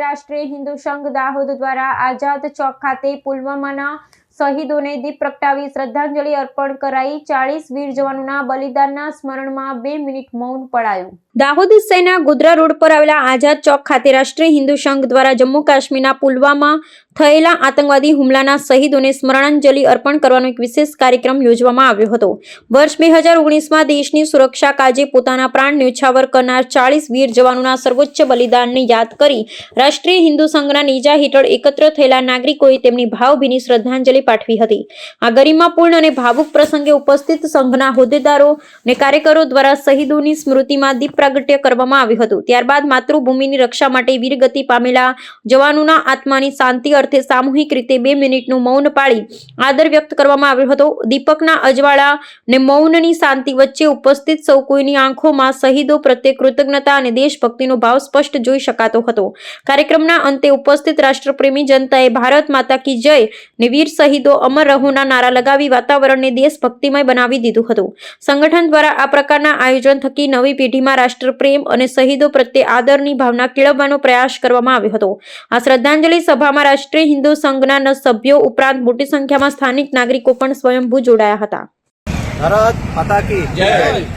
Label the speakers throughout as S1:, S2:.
S1: રાષ્ટ્રીય હિન્દુ સંઘ દાહોદ દ્વારા આઝાદ ચોક ખાતે પુલવામાના શહીદોને દીપ પ્રગટાવી શ્રદ્ધાંજલિ અર્પણ કરાઈ। 40 વીર જવાનોના બલિદાનના સ્મરણમાં 2 મિનિટ મૌન પડાયું। દાહોદ શહેરના ગોધરા રોડ પર આવેલા આઝાદ ચોક ખાતે રાષ્ટ્રીય હિન્દુ સંઘ દ્વારા જમ્મુ કાશ્મીરના પુલવામા થયેલા આતંકવાદી હુમલાના શહીદોને સ્મરણાંજલિ અર્પણ કરવાનો એક વિશેષ કાર્યક્રમ યોજવામાં આવ્યો હતો। વર્ષ 2019માં દેશની સુરક્ષા કાજે પોતાના પ્રાણ ન્યોછાવર કરનાર 40 વીર જવાનોના સર્વોચ્ચ બલિદાનને યાદ કરી રાષ્ટ્રીય હિન્દુ સંઘના નેજા હેઠળ એકત્ર થયેલા નાગરિકોએ તેમની ભાવભીની શ્રદ્ધાંજલિ પાઠવી હતી। આ ગરિમાપૂર્ણ અને ભાવુક પ્રસંગે ઉપસ્થિત સંઘના હોદ્દેદારો અને કાર્યકરો દ્વારા શહીદોની સ્મૃતિમાં દીપ પ્રાગટ્ય કરવામાં આવ્યું હતું। ત્યારબાદ માતૃભૂમિની રક્ષા માટે વીરગતિ પામેલા જવાનોના આત્માની શાંતિ અર્થે સામૂહિક રીતે 2 મિનિટનું મૌન પાળી આદર વ્યક્ત કરવામાં આવ્યો હતો। દીપકના અજવાળા અને મૌનની શાંતિ વચ્ચે ઉપસ્થિત સૌ કોઈની આંખોમાં શહીદો પ્રત્યે કૃતજ્ઞતા અને દેશભક્તિનો ભાવ સ્પષ્ટ જોઈ શકાતો હતો। કાર્યક્રમના અંતે ઉપસ્થિત રાષ્ટ્રપ્રેમી જનતાએ ભારત માતા કી જય ને વીર શહીદો અમર રહોના નારા લગાવી વાતાવરણને દેશભક્તિમય બનાવી દીધું હતું। સંગઠન દ્વારા આ પ્રકારના આયોજન થકી નવી પેઢીમાં રાષ્ટ્રપ્રેમ અને શહીદો પ્રત્યે આદરની ભાવના કેળવવાનો પ્રયાસ કરવામાં આવ્યો હતો। આ શ્રદ્ધાંજલિ સભામાં રાષ્ટ્રીય હિન્દુ સંઘના સભ્યો ઉપરાંત મોટી સંખ્યામાં સ્થાનિક નાગરિકો પણ સ્વયંભૂ જોડાયા હતા।
S2: ભારત માતા કી જય,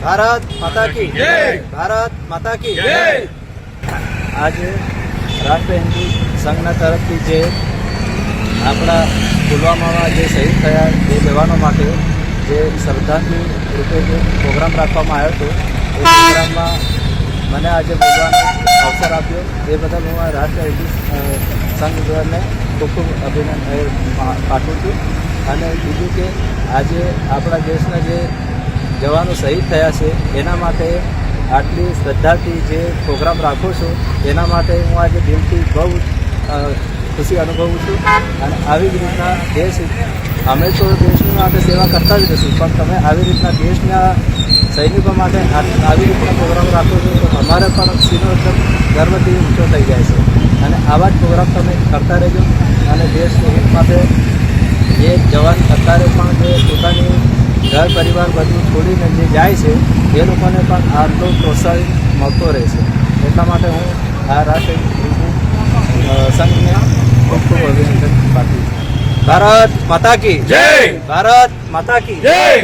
S2: ભારત માતા કી જય, ભારત માતા કી જય। આજે રાષ્ટ્રીય હિન્દુ સંઘના તરફથી જે આપણા પુલવામામાં જે શહીદ થયા એ જવાનો માટે જે શ્રદ્ધાંજલિ રૂપે જે પ્રોગ્રામ રાખવામાં આવ્યો હતો એ પ્રોગ્રામમાં મને આજે બોલવાનો અવસર આપ્યો એ બદલ હું રાષ્ટ્રીય હિન્દુ સંઘ દ્વારને ખૂબ ખૂબ અભિનંદન પાઠવું છું। અને બીજું કે આજે આપણા દેશના જે જવાનો શહીદ થયા છે એના માટે આટલી શ્રદ્ધાથી જે પ્રોગ્રામ રાખું છું એના માટે હું આજે દિલથી બહુ ખુશી અનુભવું છું। અને આવી જ રીતના દેશ અમે તો દેશની માટે સેવા કરતા જ નથી, પણ તમે આવી રીતના દેશના સૈનિકો માટે આવી રીતના પ્રોગ્રામ રાખો છો તો અમારે પણ સીનો એકદમ ગર્વથી ઊંચો થઈ જાય છે। અને આવા જ પ્રોગ્રામ તમે કરતા રહેજો અને દેશ હિત માટે જે જવાન અત્યારે પણ જે પોતાની ઘર પરિવાર બધું છોડીને જે જાય છે એ લોકોને પણ આટલો પ્રોત્સાહન મળતો રહેશે। એટલા માટે હું આ રાષ્ટ્રીય સંઘને ખૂબ ખૂબ અભિનંદન પાઠવું છું। ભારત માતા કી જય, ભારત માતા કી જય।